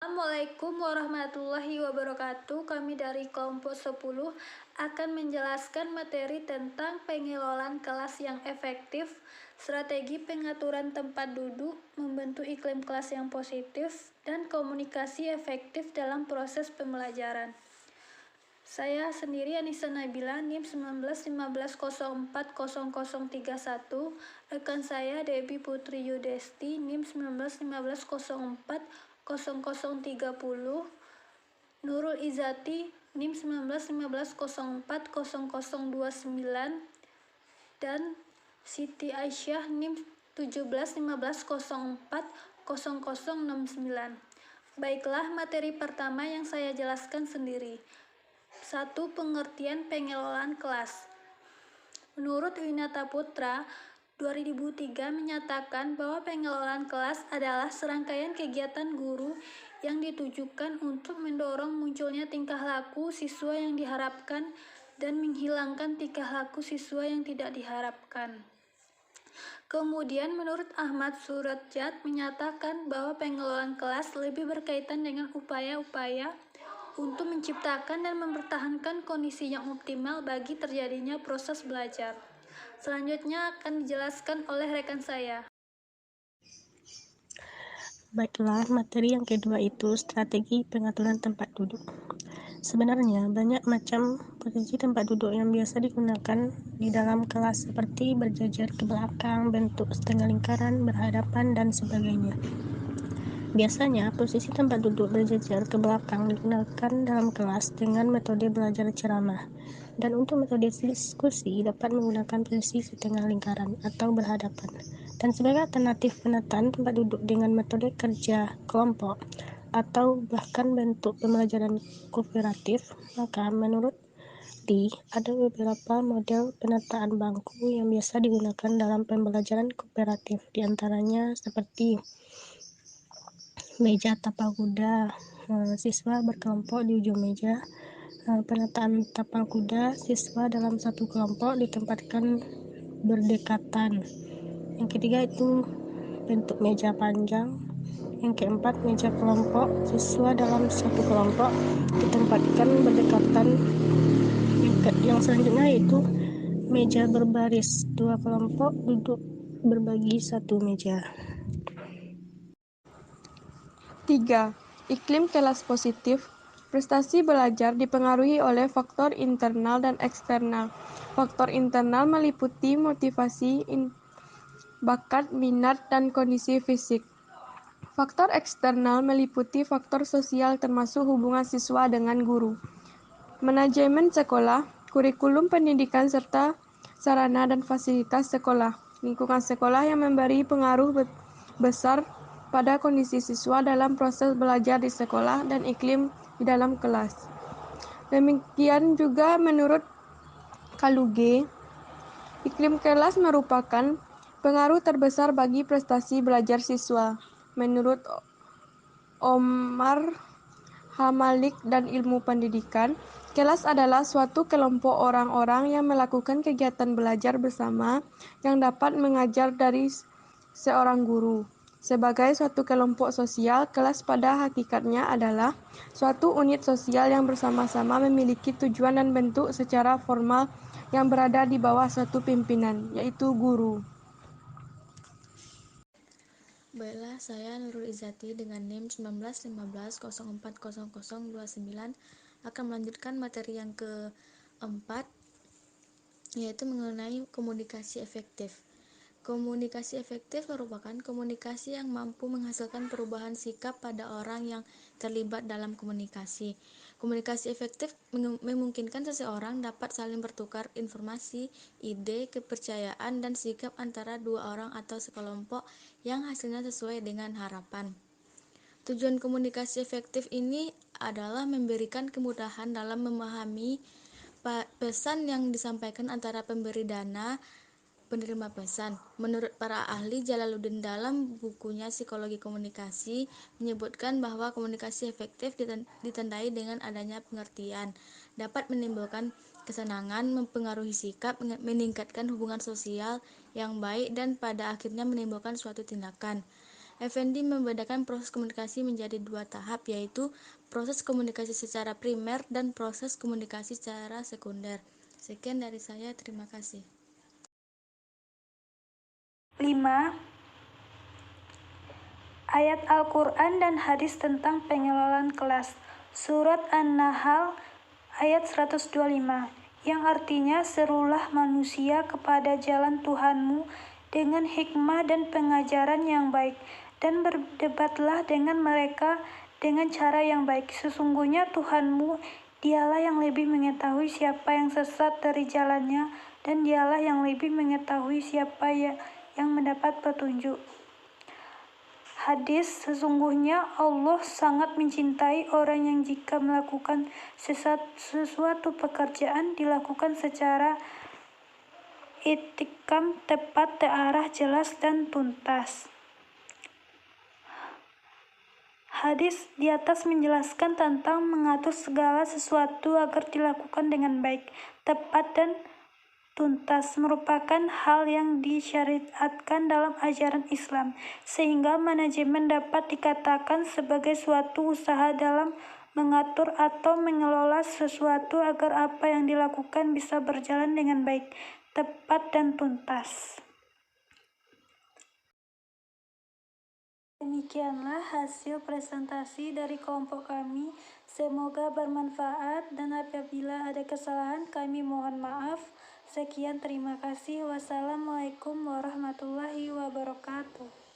Assalamualaikum warahmatullahi wabarakatuh. Kami dari kelompok 10 akan menjelaskan materi tentang pengelolaan kelas yang efektif, strategi pengaturan tempat duduk, membentuk iklim kelas yang positif, dan komunikasi efektif dalam proses pembelajaran. Saya sendiri Anissa Nabila, NIM 1915040031. Rekan saya Debbie Putri Yudesti, NIM 1915040030. Nurul Izati, NIM 1915040029. Dan Siti Aisyah, NIM 1715040069. Baiklah, materi pertama yang saya jelaskan sendiri. 1. Pengertian pengelolaan kelas. Menurut Winata Putra, 2003 menyatakan bahwa pengelolaan kelas adalah serangkaian kegiatan guru yang ditujukan untuk mendorong munculnya tingkah laku siswa yang diharapkan dan menghilangkan tingkah laku siswa yang tidak diharapkan. Kemudian menurut Ahmad Suradjat menyatakan bahwa pengelolaan kelas lebih berkaitan dengan upaya-upaya untuk menciptakan dan mempertahankan kondisi yang optimal bagi terjadinya proses belajar. Selanjutnya akan dijelaskan oleh rekan saya. Baiklah, materi yang kedua itu strategi pengaturan tempat duduk. Sebenarnya banyak macam posisi tempat duduk yang biasa digunakan di dalam kelas seperti berjajar ke belakang, bentuk setengah lingkaran, berhadapan, dan sebagainya. Biasanya, posisi tempat duduk berjajar ke belakang digunakan dalam kelas dengan metode belajar ceramah. Dan untuk metode diskusi dapat menggunakan posisi setengah lingkaran atau berhadapan. Dan sebagai alternatif penataan tempat duduk dengan metode kerja kelompok atau bahkan bentuk pembelajaran kooperatif, maka menurut Lee, ada beberapa model penataan bangku yang biasa digunakan dalam pembelajaran kooperatif, diantaranya seperti meja tapal kuda, siswa berkelompok di ujung meja, penataan tapal kuda, siswa dalam satu kelompok ditempatkan berdekatan. Yang ketiga itu bentuk meja panjang. Yang keempat, meja kelompok, siswa dalam satu kelompok ditempatkan berdekatan. Yang selanjutnya yaitu meja berbaris, dua kelompok duduk berbagi satu meja. 3. Iklim kelas positif. Prestasi belajar dipengaruhi oleh faktor internal dan eksternal. Faktor internal meliputi motivasi, bakat, minat, dan kondisi fisik. Faktor eksternal meliputi faktor sosial termasuk hubungan siswa dengan guru, manajemen sekolah, kurikulum pendidikan, serta sarana dan fasilitas sekolah. Lingkungan sekolah yang memberi pengaruh besar pada kondisi siswa dalam proses belajar di sekolah dan iklim di dalam kelas. Demikian juga menurut Kaluge, iklim kelas merupakan pengaruh terbesar bagi prestasi belajar siswa. Menurut Omar Hamalik dan Ilmu Pendidikan, kelas adalah suatu kelompok orang-orang yang melakukan kegiatan belajar bersama yang dapat mengajar dari seorang guru. Sebagai suatu kelompok sosial, kelas pada hakikatnya adalah suatu unit sosial yang bersama-sama memiliki tujuan dan bentuk secara formal yang berada di bawah suatu pimpinan, yaitu guru. Baiklah, saya Nurul Izati dengan NIM 1915040029 akan melanjutkan materi yang keempat, yaitu mengenai komunikasi efektif. Komunikasi efektif merupakan komunikasi yang mampu menghasilkan perubahan sikap pada orang yang terlibat dalam komunikasi. Komunikasi efektif memungkinkan seseorang dapat saling bertukar informasi, ide, kepercayaan, dan sikap antara dua orang atau sekelompok yang hasilnya sesuai dengan harapan. Tujuan komunikasi efektif ini adalah memberikan kemudahan dalam memahami pesan yang disampaikan antara pemberi dana penerima pesan. Menurut para ahli, Jalaluddin dalam bukunya Psikologi Komunikasi menyebutkan bahwa komunikasi efektif ditandai dengan adanya pengertian, dapat menimbulkan kesenangan, mempengaruhi sikap, meningkatkan hubungan sosial yang baik, dan pada akhirnya menimbulkan suatu tindakan. Effendi membedakan proses komunikasi menjadi dua tahap, yaitu proses komunikasi secara primer dan proses komunikasi secara sekunder. Sekian dari saya, terima kasih. 5. Ayat Al-Quran dan hadis tentang pengelolaan kelas. Surat An-Nahl ayat 125, yang artinya serulah manusia kepada jalan Tuhanmu dengan hikmah dan pengajaran yang baik, dan berdebatlah dengan mereka dengan cara yang baik. Sesungguhnya Tuhanmu, dialah yang lebih mengetahui siapa yang sesat dari jalannya, dan dialah yang lebih mengetahui siapa yang mendapat petunjuk. Hadis, sesungguhnya Allah sangat mencintai orang yang jika melakukan sesuatu pekerjaan dilakukan secara itikam, tepat, terarah, jelas, dan tuntas. Hadis di atas menjelaskan tentang mengatur segala sesuatu agar dilakukan dengan baik, tepat, dan tuntas, merupakan hal yang disyariatkan dalam ajaran Islam, sehingga manajemen dapat dikatakan sebagai suatu usaha dalam mengatur atau mengelola sesuatu agar apa yang dilakukan bisa berjalan dengan baik, tepat, dan tuntas. Demikianlah hasil presentasi dari kelompok kami. Semoga bermanfaat, dan apabila ada kesalahan kami mohon maaf. Sekian, terima kasih. Wassalamualaikum warahmatullahi wabarakatuh.